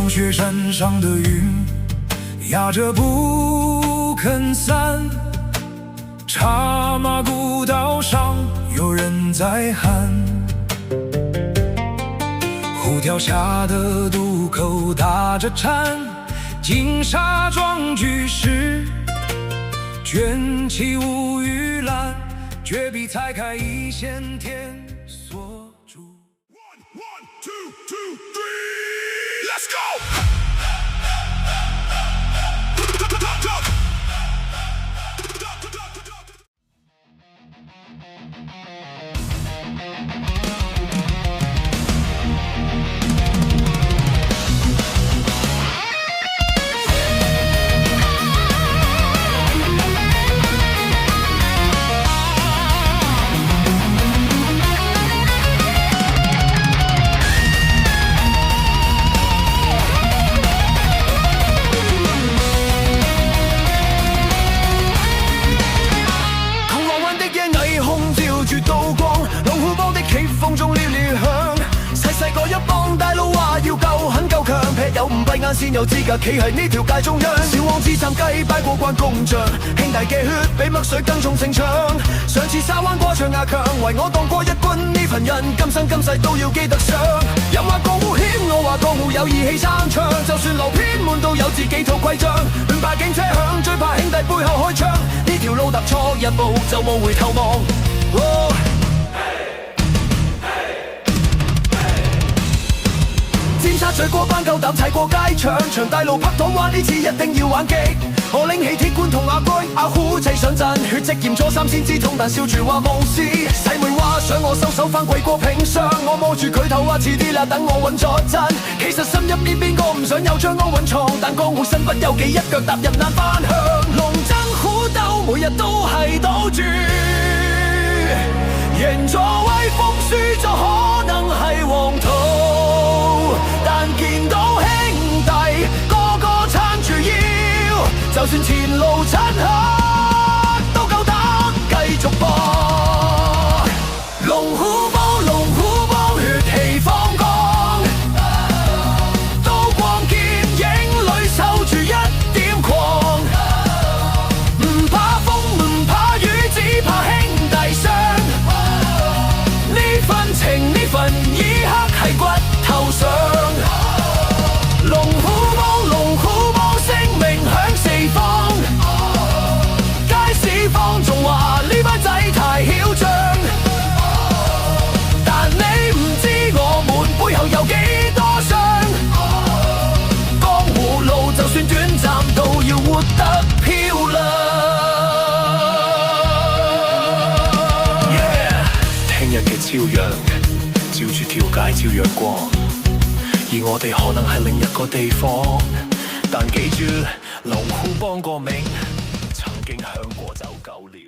像雪山上的云，压着不肯散。茶马古道上有人在喊，虎跳下的渡口打着颤，金沙壮举时，卷起乌玉兰，绝壁裁开一线天锁住。One, two, three, let's go! 有五閉眼先有資格企喺呢條界中央。小王子參雞擺過關公將，兄弟嘅血比墨水更重情長。上次沙灣過長牙強，為我當過一軍，呢份人今生今世都要記得上。人話江湖險，我話江湖有義氣撐場，就算路偏滿都有自己套規章。亂霸警車響，最怕兄弟背後開槍。呢條路踏錯一步就冇回頭望。尖沙咀過班夠膽踩過街牆，長大路拍拖灣呢次一定要玩極。我拎起鐵罐同阿龜阿虎砌上陣，血跡驗咗3先知痛，但笑住話冇事。細妹話想我收手翻跪過平常，我摸住佢頭話遲啲啦，等我穩咗陣。其實心入面邊個唔想有將安穩闖，但江湖身不由己，一腳踏入難返鄉。龍爭虎鬥，每日都係賭注，贏咗威風，輸咗可能係黃土。但見到兄弟個個撐住腰，就算前路漆黑，都夠膽繼續搏。龍虎幫，龍虎幫，血氣方剛，刀光劍影裏守住一點狂。唔怕風，唔怕雨，只怕兄弟傷。呢份情，呢份意刻係骨頭上。仲話呢班仔太囂張，但你唔知我們背後有幾多傷。江湖路就算短暫，都要活得漂亮。聽日嘅朝陽照住條街照陽光，而我哋可能係另一個地方，但記住龍虎幫個名曾經響過就夠了。